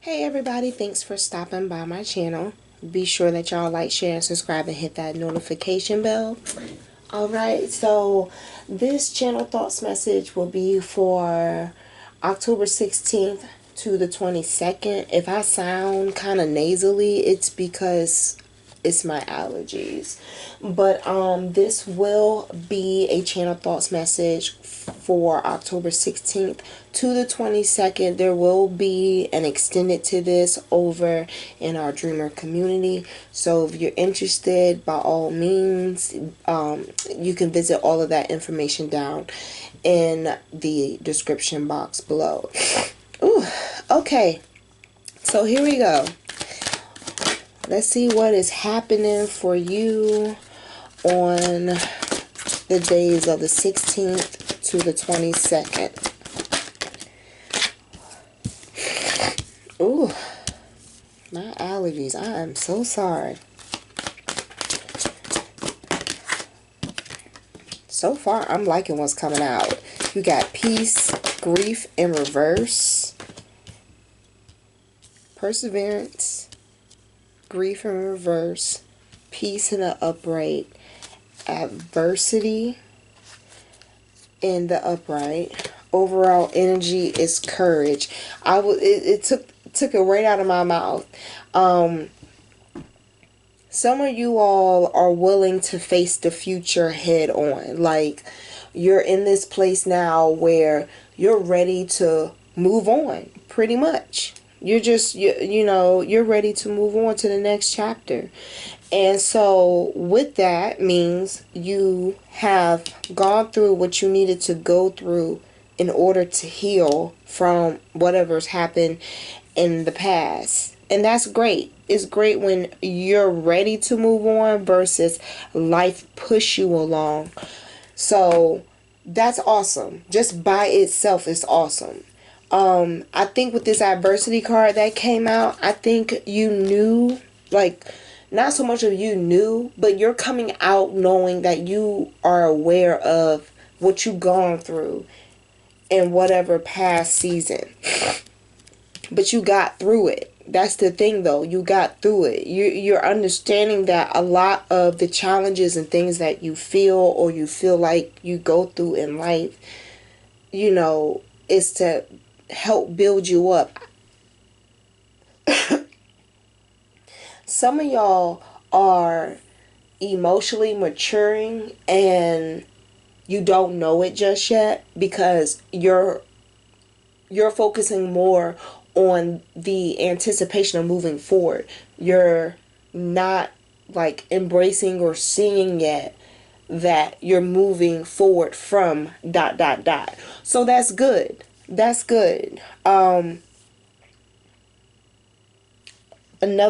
Hey everybody, thanks for stopping by my channel. Be sure that y'all like, share, and subscribe and hit that notification bell. Alright, so this channel thoughts message will be for October 16th to the 22nd. If I sound kind of nasally, it's because it's my allergies. But this will be a channel thoughts message for October 16th to the 22nd. There will be an extended to this over in our dreamer community, so if you're interested, by all means, you can visit all of that information down in the description box below. Ooh, okay, so here we go. Let's see what is happening for you on the days of the 16th to the 22nd. Ooh, my allergies. I am so sorry. So far, I'm liking what's coming out. You got peace, grief in reverse, perseverance, grief in reverse, peace in the upright, adversity in the upright. Overall energy is courage. It took it right out of my mouth. Some of you all are willing to face the future head on. Like, you're in this place now where you're ready to move on, pretty much. You're just, you know, you're ready to move on to the next chapter. And so with that means you have gone through what you needed to go through in order to heal from whatever's happened in the past. And that's great. It's great when you're ready to move on versus life push you along. So that's awesome. Just by itself is awesome. I think with this adversity card that came out, I think you knew, like, not so much of you knew, but you're coming out knowing that you are aware of what you've gone through in whatever past season. But you got through it. That's the thing, though. You got through it. You're understanding that a lot of the challenges and things that you feel or you feel like you go through in life, you know, is to help build you up. Some of y'all are emotionally maturing and you don't know it just yet because you're focusing more on the anticipation of moving forward. You're not like embracing or seeing yet that you're moving forward from ... So that's good. That's good. Another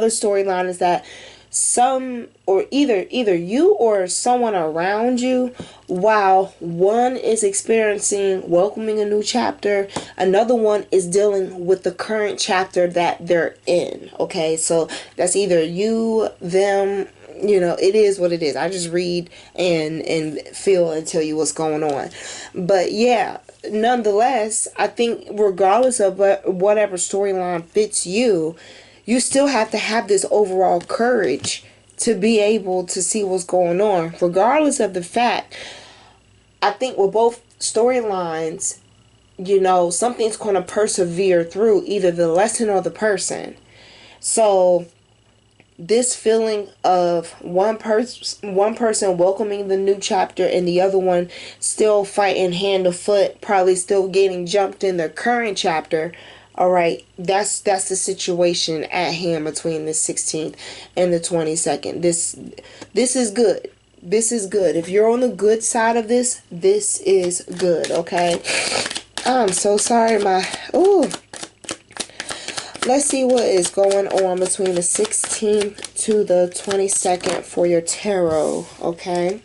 storyline is that some, or either you or someone around you, while one is experiencing welcoming a new chapter, another one is dealing with the current chapter that they're in. Okay, so that's either you, them, you know, it is what it is. I just read and feel and tell you what's going on. But yeah, nonetheless, I think regardless of whatever storyline fits you, you still have to have this overall courage to be able to see what's going on. Regardless of the fact, I think with both storylines, you know, something's going to persevere through either the lesson or the person. So this feeling of one person welcoming the new chapter and the other one still fighting hand to foot, probably still getting jumped in their current chapter. All right, that's the situation at hand between the 16th and the 22nd. This is good. This is good. If you're on the good side of this, this is good, okay? I'm so sorry, ooh. Let's see what is going on between the 16th to the 22nd for your tarot, okay?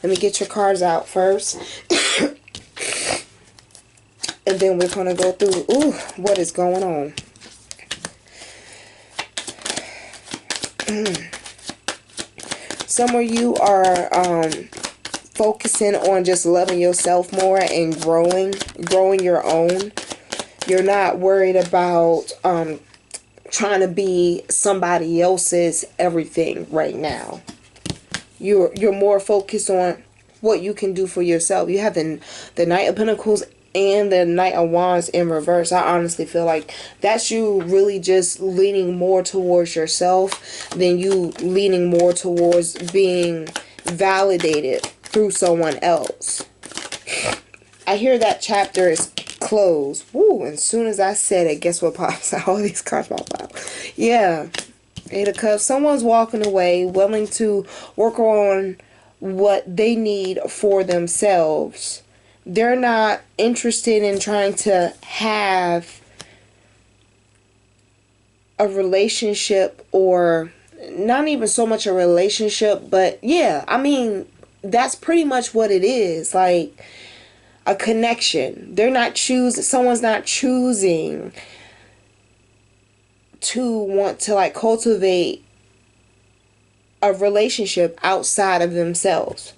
Let me get your cards out first. And then we're going to go through, ooh, what is going on. Some of you are focusing on just loving yourself more and growing your own. You're not worried about trying to be somebody else's everything right now. You're more focused on what you can do for yourself. You have the Knight of Pentacles and the Knight of Wands in reverse. I honestly feel like that's you really just leaning more towards yourself than you leaning more towards being validated through someone else. I hear that chapter is closed. Woo, and as soon as I said it, guess what pops out? All these cards pop out. Yeah. Eight of Cups. Someone's walking away, willing to work on what they need for themselves. They're not interested in trying to have a relationship, or not even so much a relationship, but yeah, I mean, that's pretty much what it is. Like a connection. Someone's not choosing to want to like cultivate a relationship outside of themselves.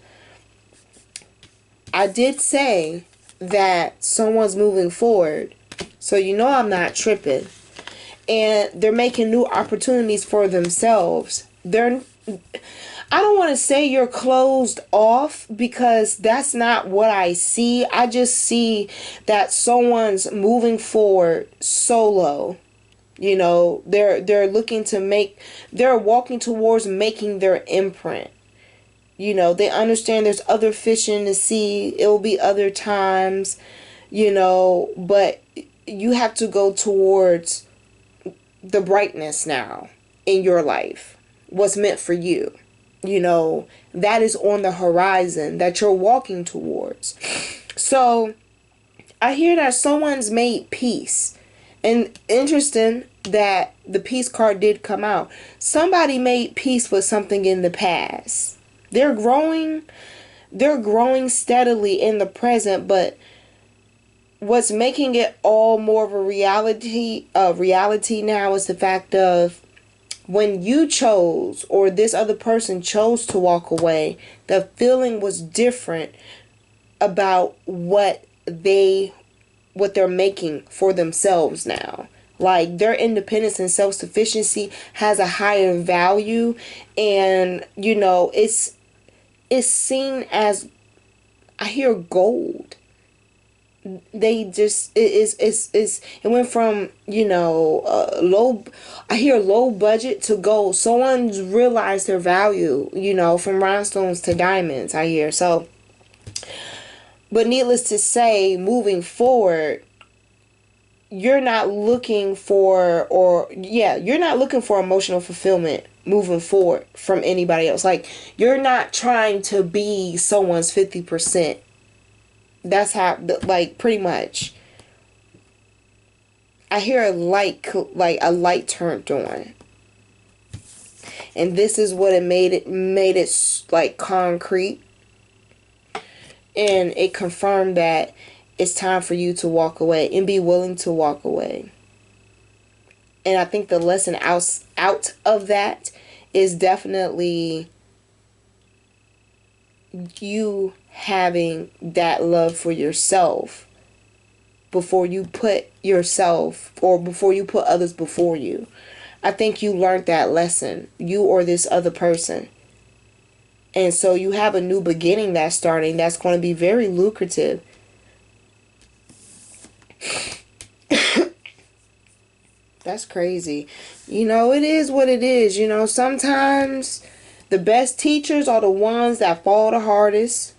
I did say that someone's moving forward, so you know I'm not tripping. And they're making new opportunities for themselves. I don't want to say you're closed off, because that's not what I see. I just see that someone's moving forward solo. You know, they're looking to they're walking towards making their imprint. You know, they understand there's other fish in the sea. It'll be other times, you know, but you have to go towards the brightness now in your life. What's meant for you. You know, that is on the horizon that you're walking towards. So I hear that someone's made peace. And interesting that the peace card did come out. Somebody made peace with something in the past. They're growing steadily in the present, but what's making it all more of a reality now is the fact of when you chose, or this other person chose to walk away, the feeling was different about what they're making for themselves now. Like their independence and self-sufficiency has a higher value, and you know, it's seen as, I hear gold. They just it went from, you know, I hear low budget to gold. Someone's realized their value, you know, from rhinestones to diamonds, I hear. So, but needless to say, moving forward, you're not looking for emotional fulfillment moving forward from anybody else. Like, you're not trying to be someone's 50%. That's how, like, pretty much. I hear a light turned on. And this is what it made it like concrete. And it confirmed that it's time for you to walk away and be willing to walk away. And I think the lesson out of that is definitely you having that love for yourself before you put others before you. I think you learned that lesson, you or this other person. And so you have a new beginning that's starting that's going to be very lucrative. That's crazy. You know, it is what it is. You know, sometimes the best teachers are the ones that fall the hardest.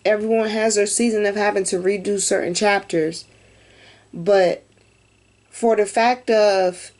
Everyone has their season of having to redo certain chapters. But for the fact of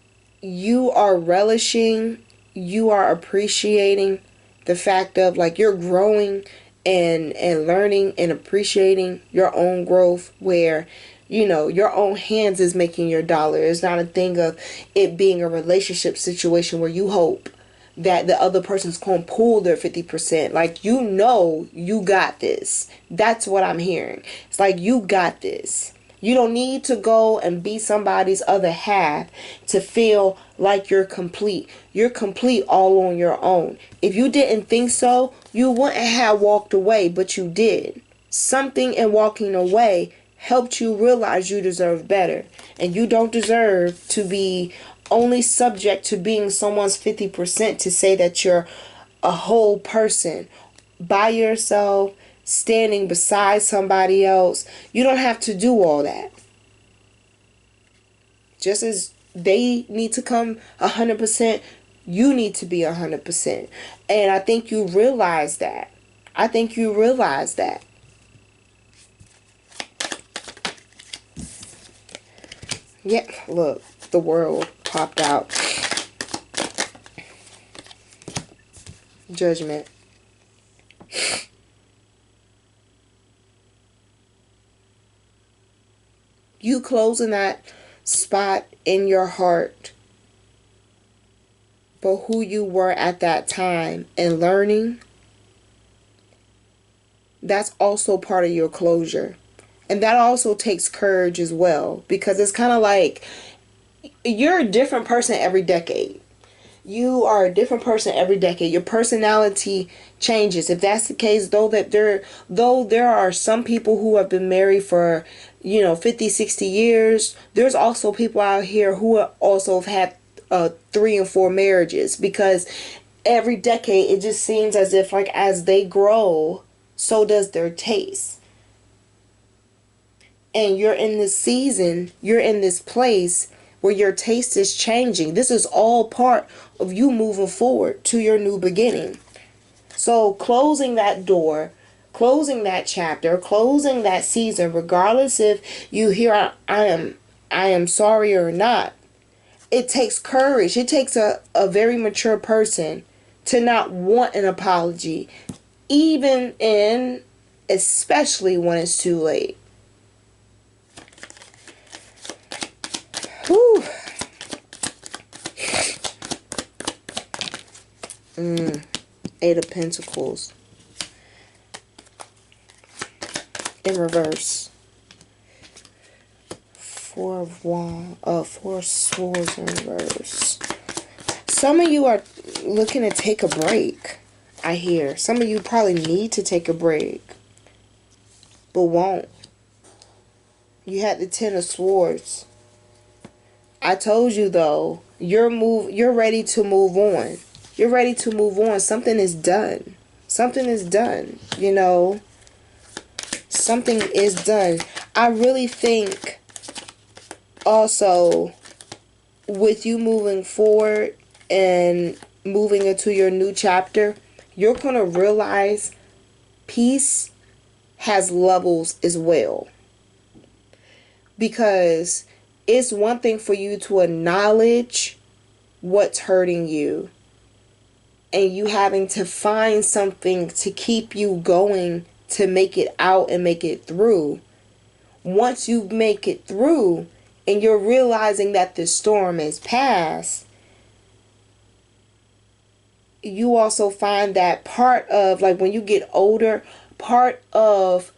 you are relishing, you are appreciating the fact of, like, you're growing and learning and appreciating your own growth, where, you know, your own hands is making your dollar. It's not a thing of it being a relationship situation where you hope that the other person's going to pull their 50%. Like, you know, you got this. That's what I'm hearing. It's like, you got this. You don't need to go and be somebody's other half to feel like you're complete. You're complete all on your own. If you didn't think so, you wouldn't have walked away, but you did. Something in walking away helped you realize you deserve better. And you don't deserve to be only subject to being someone's 50% to say that you're a whole person by yourself, standing beside somebody else. You don't have to do all that. Just as they need to come 100%, you need to be 100%. And I think you realize that. I think you realize that. Yeah, look, the world popped out. Judgment. You closing that spot in your heart for who you were at that time and learning, that's also part of your closure. And that also takes courage as well, because it's kind of like you're a different person every decade. You are a different person every decade. Your personality changes. If that's the case, though there are some people who have been married for 50, 60 years, there's also people out here who also have had 3 and 4 marriages, because every decade it just seems as if, like, as they grow, so does their taste. And you're in this season, you're in this place where your taste is changing. This is all part of you moving forward to your new beginning. So closing that door, closing that chapter, closing that season, regardless if you hear I am sorry or not, it takes courage. It takes a very mature person to not want an apology, especially when it's too late. Whew. 8 of Pentacles in reverse. 4 of Swords in reverse. Some of you are looking to take a break. I hear some of you probably need to take a break, but won't. You had the 10 of Swords. I told you, though, you're ready to move on. You're ready to move on. Something is done. Something is done. Something is done. I really think also with you moving forward and moving into your new chapter, you're going to realize peace has levels as well. Because it's one thing for you to acknowledge what's hurting you, and you having to find something to keep you going to make it out and make it through. Once you make it through and you're realizing that the storm is past, you also find that part of, like, when you get older, part of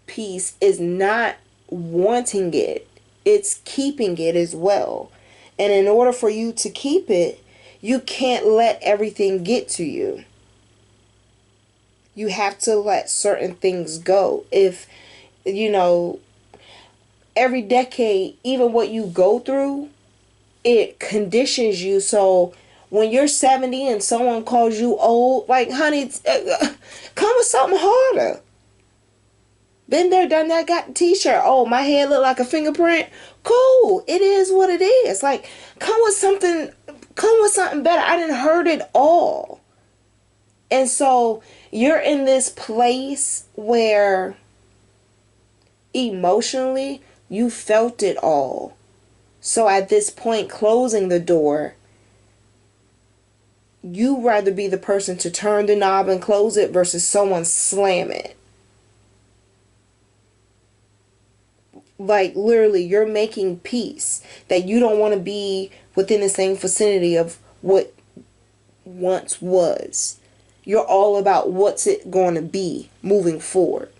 peace is not wanting it. It's keeping it as well. And in order for you to keep it, you can't let everything get to you. You have to let certain things go. If, every decade, even what you go through, it conditions you. So when you're 70 and someone calls you old, like, honey, come with something harder. Been there, done that, got the t-shirt. Oh, my head look like a fingerprint. Cool. It is what it is. Like, come with something better. I didn't heard it all. And so you're in this place where emotionally you felt it all. So at this point, closing the door, you rather be the person to turn the knob and close it versus someone slam it. Like, literally, you're making peace that you don't want to be within the same vicinity of what once was. You're all about what's it going to be moving forward.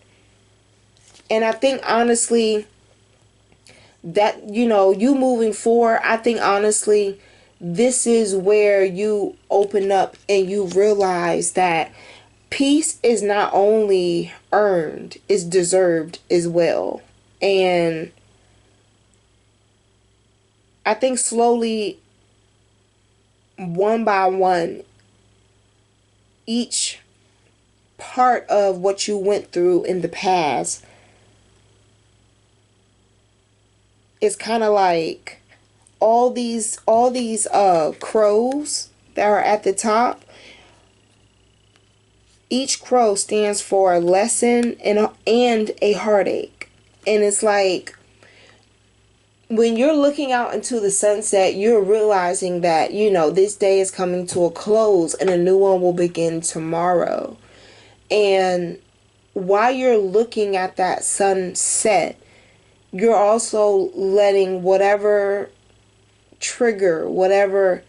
And I think, honestly, that, you moving forward, I think, honestly, this is where you open up and you realize that peace is not only earned, it's deserved as well. And I think slowly, one by one, each part of what you went through in the past is kind of like all these crows that are at the top. Each crow stands for a lesson and a heartache. And it's like when you're looking out into the sunset, you're realizing that, this day is coming to a close and a new one will begin tomorrow. And while you're looking at that sunset, you're also letting whatever trigger, whatever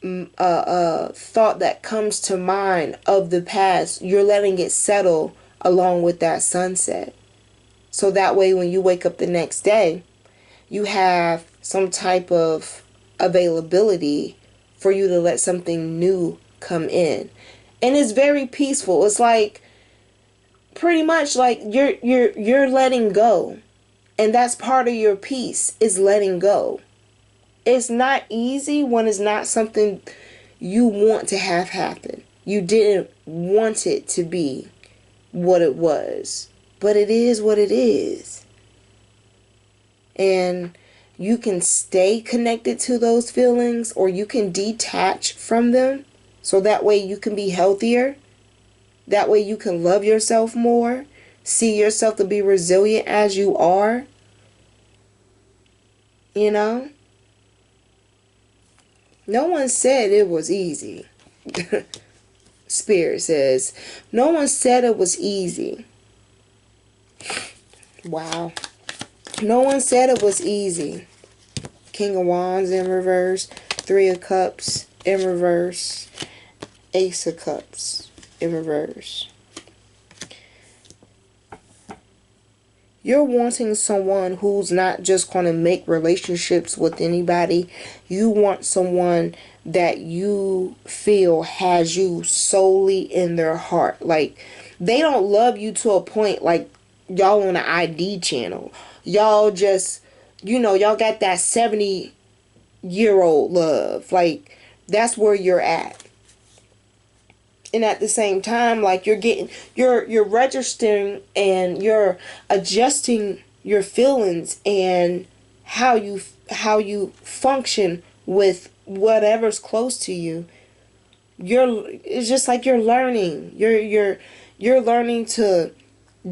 thought that comes to mind of the past, you're letting it settle along with that sunset. So that way when you wake up the next day, you have some type of availability for you to let something new come in. And it's very peaceful. It's like pretty much like you're letting go. And that's part of your peace, is letting go. It's not easy when it's not something you want to have happen. You didn't want it to be what it was. But it is what it is. And you can stay connected to those feelings, or you can detach from them. So that way you can be healthier. That way you can love yourself more. See yourself to be resilient as you are. No one said it was easy. Spirit says, no one said it was easy. Wow. No one said it was easy. King of Wands in reverse. 3 of Cups in reverse. Ace of Cups in reverse. You're wanting someone who's not just going to make relationships with anybody. You want someone that you feel has you solely in their heart. Like, they don't love you to a point like y'all on an ID channel. Y'all just, y'all got that 70-year-old love. Like, that's where you're at. And at the same time, like, you're registering and you're adjusting your feelings and how you function with whatever's close to you. It's just like you're learning. You're learning to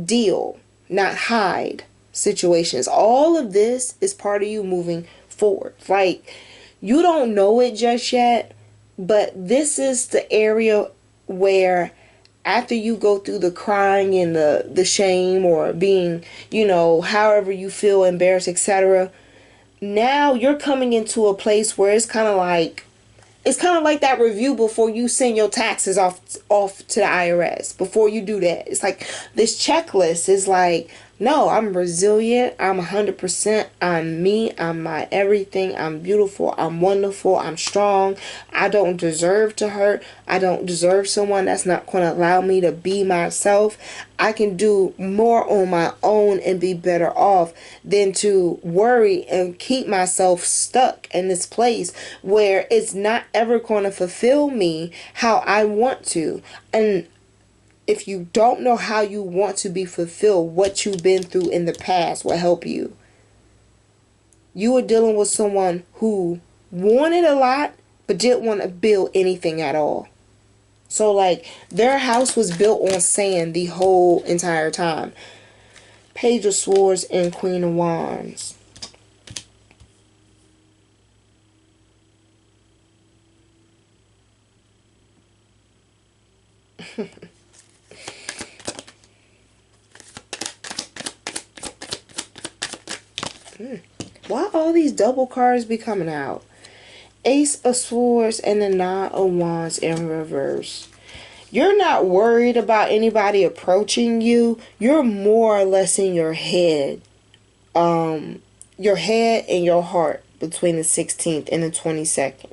deal, not hide situations. All of this is part of you moving forward. Like, you don't know it just yet, but this is the area where after you go through the crying and the shame, or being, however you feel, embarrassed, etc., now you're coming into a place where it's kind of like that review before you send your taxes off to the IRS. Before you do that, it's like this checklist is like, no, I'm resilient. I'm 100%. I'm me. I'm my everything. I'm beautiful. I'm wonderful. I'm strong. I don't deserve to hurt. I don't deserve someone that's not going to allow me to be myself. I can do more on my own and be better off than to worry and keep myself stuck in this place where it's not ever going to fulfill me how I want to. And if you don't know how you want to be fulfilled, what you've been through in the past will help you. You were dealing with someone who wanted a lot, but didn't want to build anything at all. So, like, their house was built on sand the whole entire time. Page of Swords and Queen of Wands. Why all these double cards be coming out? Ace of Swords and the Nine of Wands in reverse. You're not worried about anybody approaching you. You're more or less in your head. Your head and your heart between the 16th and the 22nd.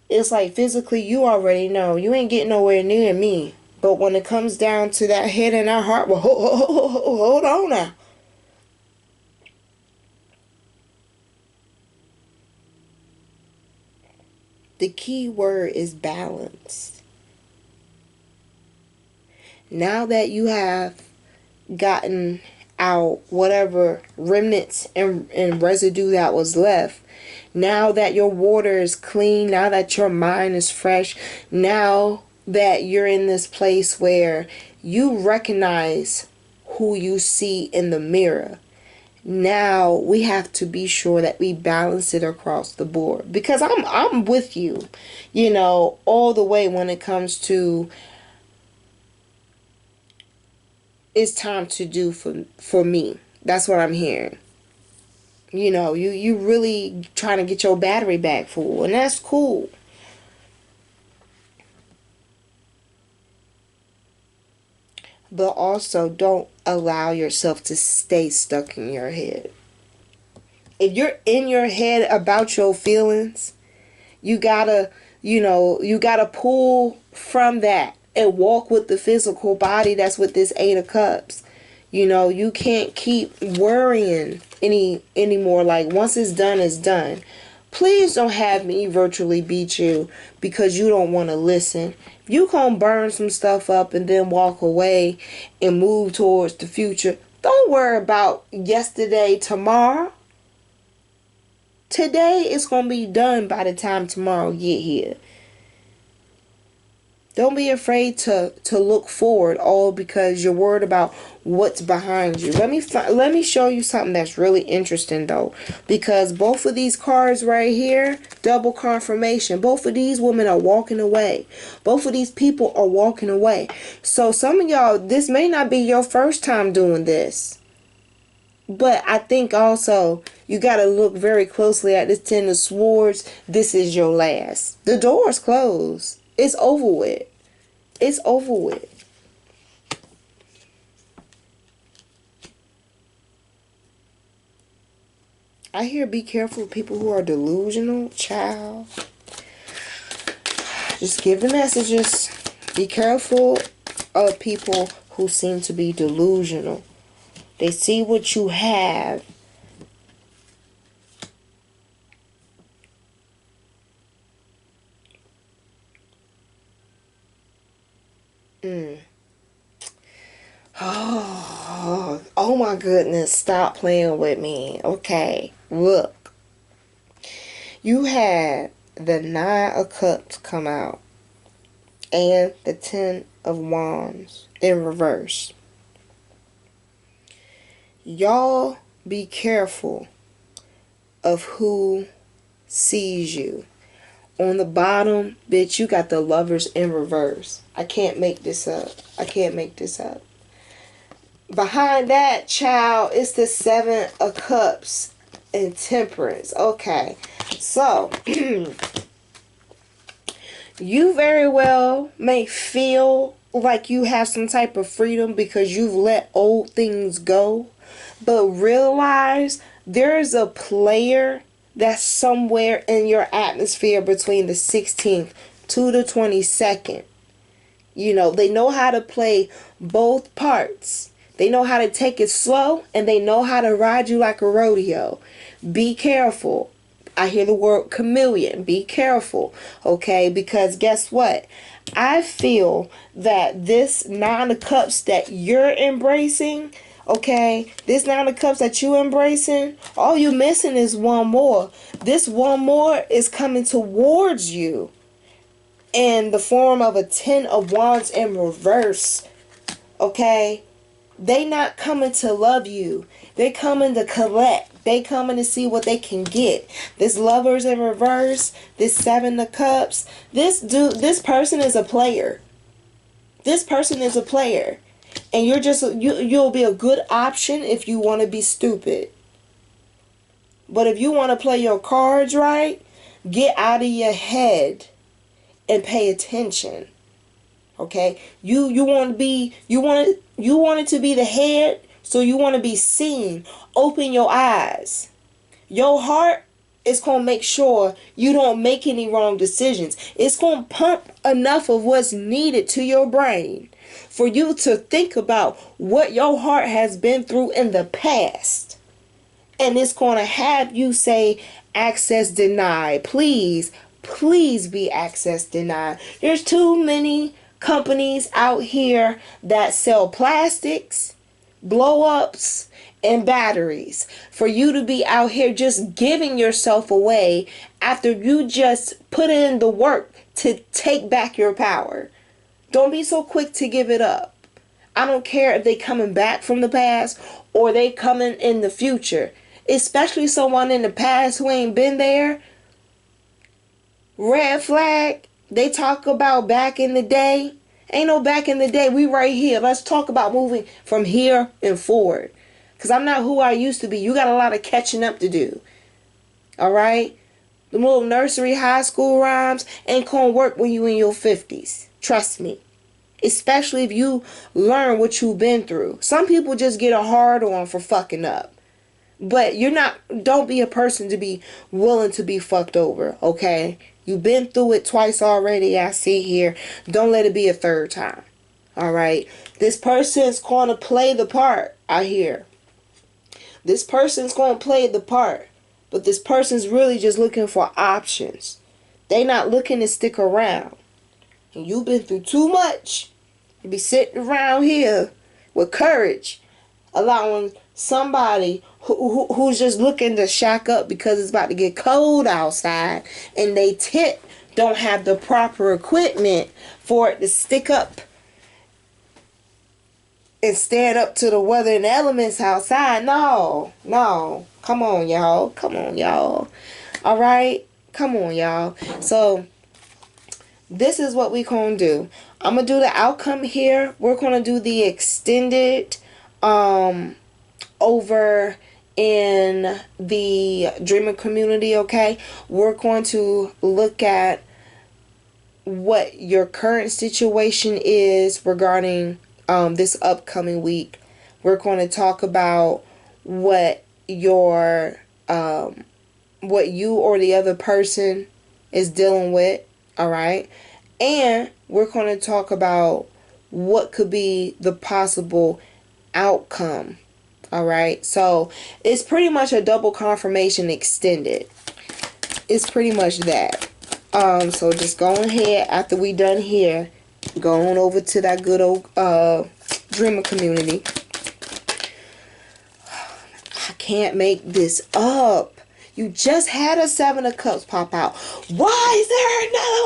It's like physically you already know. You ain't getting nowhere near me. But when it comes down to that head and that heart, well, hold on now. The key word is balance. Now that you have gotten out whatever remnants and residue that was left, now that your water is clean, now that your mind is fresh, now that you're in this place where you recognize who you see in the mirror, now we have to be sure that we balance it across the board. Because I'm with you, all the way when it comes to it's time to do for me. That's what I'm hearing. You really trying to get your battery back full, and that's cool. But also don't allow yourself to stay stuck in your head. If you're in your head about your feelings, you gotta pull from that and walk with the physical body that's with this Eight of Cups. You can't keep worrying anymore. Like, once it's done, it's done. Please don't have me virtually beat you because you don't want to listen. If you gonna burn some stuff up and then walk away and move towards the future, don't worry about yesterday, tomorrow. Today is gonna be done by the time tomorrow get here. Don't be afraid to look forward, all because you're worried about what's behind you. Let me show you something that's really interesting, though, because both of these cards right here, double confirmation. Both of these women are walking away. Both of these people are walking away. So some of y'all, this may not be your first time doing this, but I think also you got to look very closely at this Ten of Swords. This is your last. The door's closed. It's over with. It's over with. I hear be careful of people who are delusional, child. Just give the messages. Be careful of people who seem to be delusional. They see what you have. Oh my goodness, stop playing with me. Okay, look. You had the Nine of Cups come out and the Ten of Wands in reverse. Y'all be careful of who sees you. On the bottom, bitch, you got the Lovers in reverse. I can't make this up. I can't make this up. Behind that, child, it's the Seven of Cups and Temperance. Okay, so you very well may feel like you have some type of freedom because you've let old things go, but realize there's a player that's somewhere in your atmosphere between the 16th to the 22nd. They know how to play both parts. They know how to take it slow, and they know how to ride you like a rodeo. Be careful. I hear the word chameleon. Be careful, okay? Because guess what? I feel that this Nine of Cups that you're embracing, okay, this Nine of Cups that you embracing, all you missing is one more. This one more is coming towards you in the form of a Ten of Wands in reverse, okay? They not coming to love you. They coming to collect. They coming to see what they can get. This Lovers in reverse, this Seven of Cups, this person is a player. This person is a player. And you'll be a good option if you want to be stupid. But if you want to play your cards right, get out of your head and pay attention. Okay? You want it to be the head, so you want to be seen. Open your eyes. Your heart is going to make sure you don't make any wrong decisions. It's going to pump enough of what's needed to your brain for you to think about what your heart has been through in the past. And it's going to have you say, access denied. Please, please be access denied. There's too many companies out here that sell plastics, blow ups, and batteries for you to be out here just giving yourself away after you just put in the work to take back your power. Don't be so quick to give it up. I don't care if they coming back from the past or they coming in the future. Especially someone in the past who ain't been there. Red flag. They talk about back in the day. Ain't no back in the day. We right here. Let's talk about moving from here and forward. Because I'm not who I used to be. You got a lot of catching up to do. Alright? The little nursery, high school rhymes ain't gonna work when you in your 50s. Trust me. Especially if you learn what you've been through. Some people just get a hard on for fucking up. But don't be a person to be willing to be fucked over, okay? You've been through it twice already, I see here. Don't let it be a third time, alright? This person's going to play the part, I hear. This person's going to play the part. But this person's really just looking for options. They not looking to stick around. And you've been through too much to be sitting around here with courage, allowing somebody who's just looking to shack up because it's about to get cold outside and they tent don't have the proper equipment for it to stick up and stand up to the weather and elements outside. No. Come on, y'all. All right? Come on, y'all. So this is what we gonna do. I'm gonna do the outcome here. We're gonna do the extended over in the dreamer community, okay? We're going to look at what your current situation is regarding this upcoming week. We're going to talk about what your what you or the other person is dealing with, all right? And we're going to talk about what could be the possible outcome. All right, so it's pretty much a double confirmation extended. It's pretty much that. So just go ahead after we done here, go on over to that good old dreamer community. I can't make this up. You just had a 7 of Cups pop out. Why is there another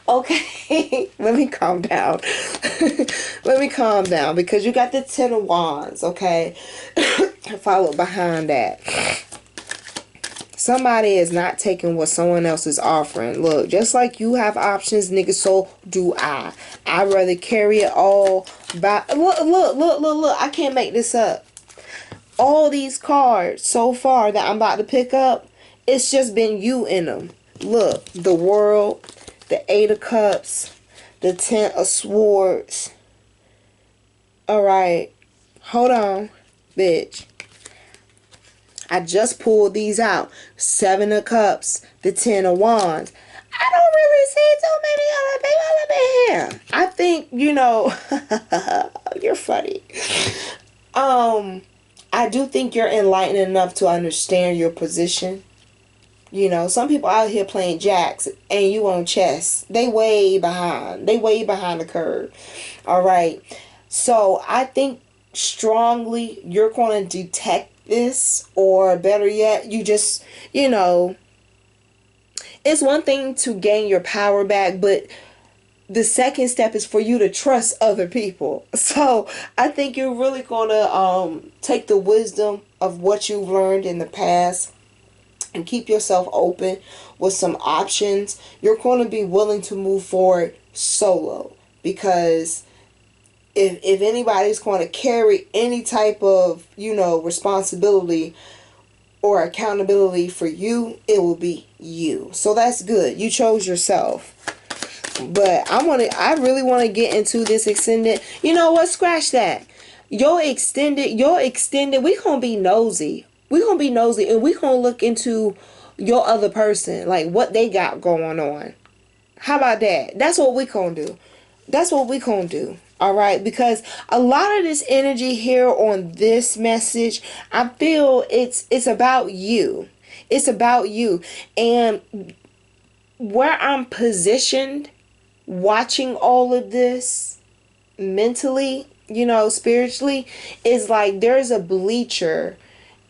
one? Okay, let me calm down. Let me calm down because you got the 10 of Wands, okay? Followed behind that. Somebody is not taking what someone else is offering. Look, just like you have options, nigga, so do I. I'd rather carry it all by... Look. I can't make this up. All these cards so far that I'm about to pick up, it's just been you in them. Look, the World, the 8 of Cups, the 10 of Swords. Alright, hold on, bitch. I just pulled these out. 7 of Cups, the 10 of Wands. I don't really see too many other people up in here. I think, you're funny. I do think you're enlightened enough to understand your position. Some people out here playing jacks and you on chess. They way behind. They way behind the curve. All right. So I think strongly you're going to detect this, or better yet, you just, it's one thing to gain your power back, but the second step is for you to trust other people. So I think you're really going to take the wisdom of what you've learned in the past and keep yourself open with some options. You're going to be willing to move forward solo, because if anybody's going to carry any type of, responsibility or accountability for you, it will be you. So that's good. You chose yourself. But I really want to get into this extended. You know what? Scratch that. Your extended, we going to be nosy. We going to be nosy and we going to look into your other person, like what they got going on. How about that? That's what we going to do. That's what we going to do. All right, because a lot of this energy here on this message, I feel it's about you. It's about you. And where I'm positioned watching all of this mentally, spiritually, is like there's a bleacher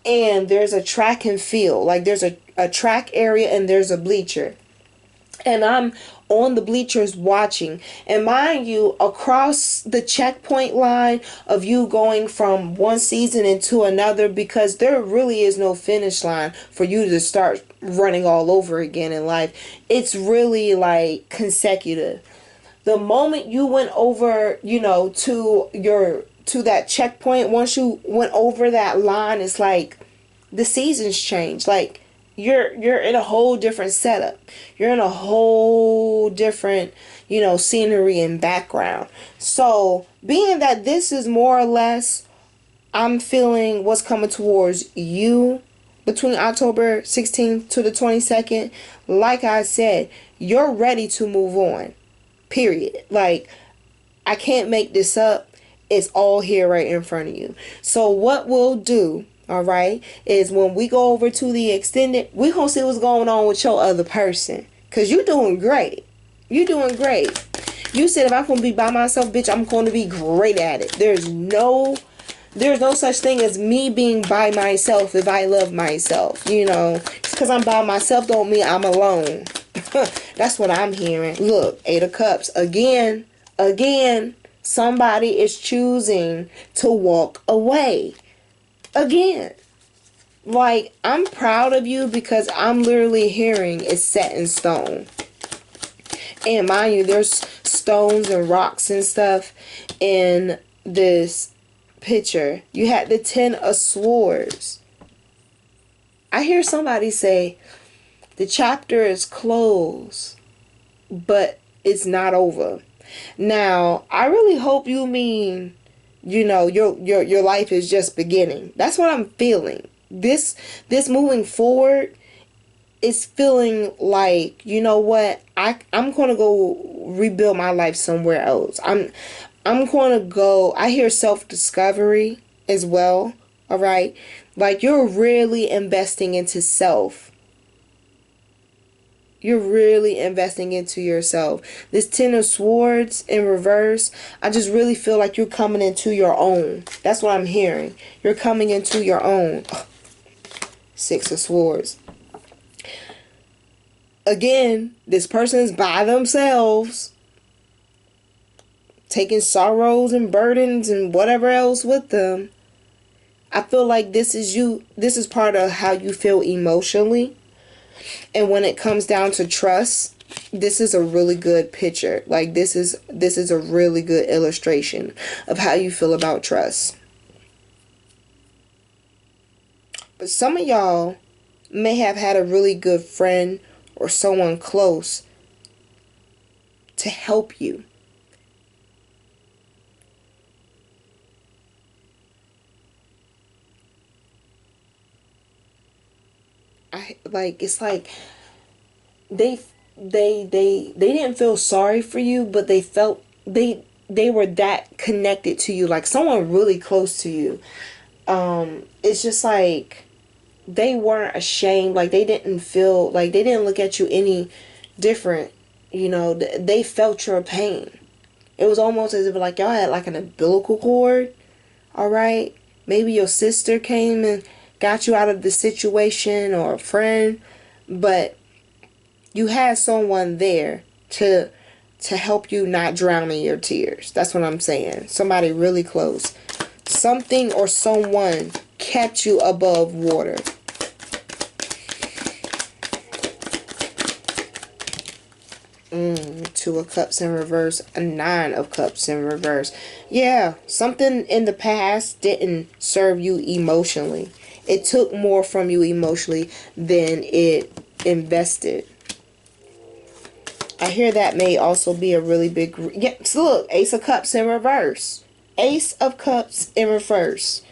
and there's a track and field. Like there's a track area and there's a bleacher. And I'm on the bleachers watching. And mind you, across the checkpoint line of you going from one season into another, because there really is no finish line for you to start running all over again in life. It's really like consecutive. The moment you went over, to that checkpoint, once you went over that line, it's like the seasons change. Like you're in a whole different setup. You're in a whole different, scenery and background. So being that this is more or less, I'm feeling what's coming towards you between October 16th to the 22nd. Like I said, you're ready to move on. Period. Like, I can't make this up. It's all here right in front of you. So what we'll do, all right, is when we go over to the extended, we're going to see what's going on with your other person. Because you're doing great. You're doing great. You said if I'm going to be by myself, bitch, I'm going to be great at it. There's no such thing as me being by myself if I love myself. Just because I'm by myself don't mean I'm alone. That's what I'm hearing. Look, Eight of Cups. Again, somebody is choosing to walk away. Again. Like, I'm proud of you because I'm literally hearing it's set in stone. And mind you, there's stones and rocks and stuff in this picture. You had the 10 of Swords. I hear somebody say, the chapter is closed, but it's not over. Now, I really hope you mean, your life is just beginning. That's what I'm feeling. This moving forward is feeling like, you know what? I'm going to go rebuild my life somewhere else. I'm going to go. I hear self-discovery as well. All right, like you're really investing into self. You're really investing into yourself. This 10 of Swords in reverse, I just really feel like you're coming into your own. That's what I'm hearing. You're coming into your own. 6 of Swords. Again, this person's by themselves, taking sorrows and burdens and whatever else with them. I feel like this is you. This is part of how you feel emotionally. And when it comes down to trust, this is a really good picture. Like this is a really good illustration of how you feel about trust. But some of y'all may have had a really good friend or someone close to help you. It's like they didn't feel sorry for you, but they felt they were that connected to you, like someone really close to you. It's just like they weren't ashamed, like they didn't feel like they didn't look at you any different. They felt your pain. It was almost as if like y'all had like an umbilical cord. All right, maybe your sister came and got you out of the situation, or a friend, but you had someone there to help you not drown in your tears. That's what I'm saying. Somebody really close. Something or someone kept you above water. Two of Cups in reverse, a 9 of Cups in reverse. Yeah, something in the past didn't serve you emotionally. It took more from you emotionally than it invested. I hear that may also be a really big... Yeah, so look, Ace of Cups in reverse. Ace of Cups in reverse.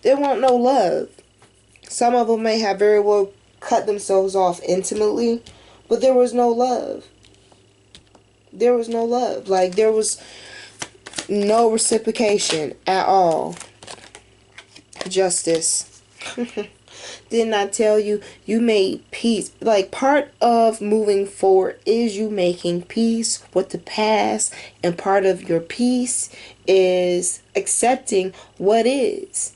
There won't no love. Some of them may have very well cut themselves off intimately, but there was no love. There was no love. Like, there was No reciprocation at all. Justice. Didn't I tell you, you made peace? Like, part of moving forward is you making peace with the past, and part of your peace is accepting what is.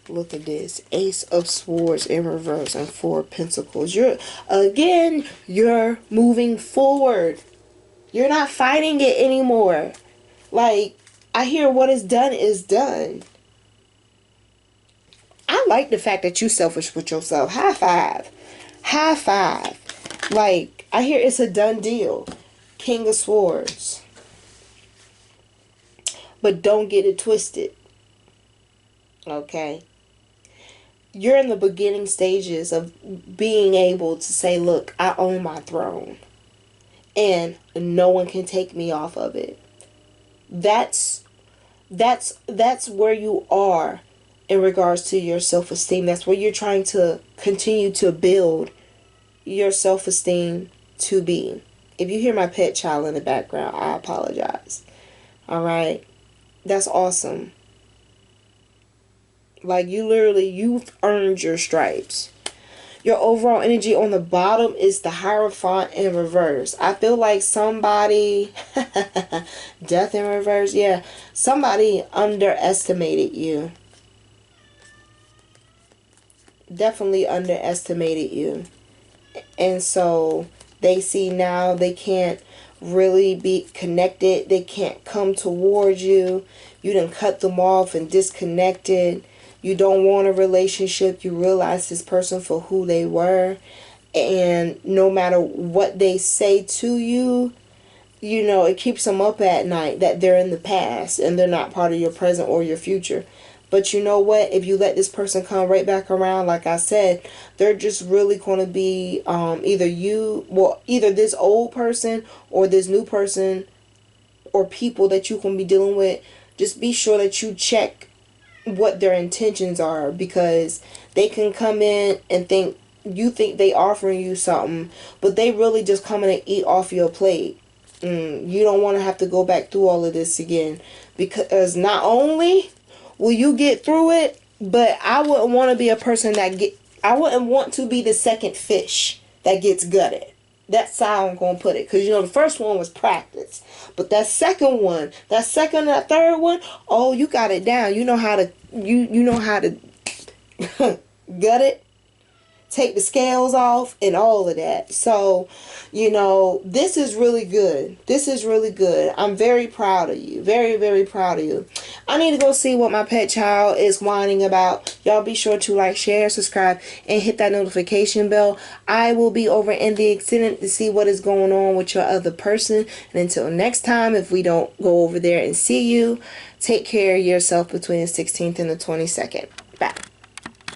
Look at this. Ace of Swords in reverse and Four of Pentacles. You're moving forward. You're not fighting it anymore. Like, I hear what is done is done. I like the fact that you selfish with yourself. High five. High five. Like, I hear it's a done deal. King of Swords. But don't get it twisted. Okay? You're in the beginning stages of being able to say, look, I own my throne. And no one can take me off of it. That's where you are in regards to your self-esteem. That's where you're trying to continue to build your self-esteem to be. If you hear my pet child in the background, I apologize. Alright? That's awesome. Like, you've earned your stripes. Your overall energy on the bottom is the Hierophant in reverse. I feel like somebody, death in reverse, yeah, somebody underestimated you. Definitely underestimated you. And so they see now they can't really be connected. They can't come towards you. You done cut them off and disconnected. You don't want a relationship. You realize this person for who they were. And no matter what they say to you, you know, it keeps them up at night that they're in the past and they're not part of your present or your future. But you know what? If you let this person come right back around, like I said, they're just really going to be either this old person or this new person or people that you can be dealing with. Just be sure that you check what their intentions are, because they can come in and think they offering you something, but they really just coming to eat off your plate. You don't want to have to go back through all of this again, because not only will you get through it, but I wouldn't want to be a person I wouldn't want to be the second fish that gets gutted. That's how I'm going to put it. Because, you know, the first one was practice. But that second one, that third one, oh, you got it down. You know how to, you know how to gut it, take the scales off, and all of that. So, you know, this is really good. This is really good. I'm very proud of you. Very, very proud of you. I need to go see what my pet child is whining about. Y'all be sure to like, share, subscribe, and hit that notification bell. I will be over in the extended to see what is going on with your other person. And until next time, if we don't go over there and see you, take care of yourself between the 16th and the 22nd. Bye.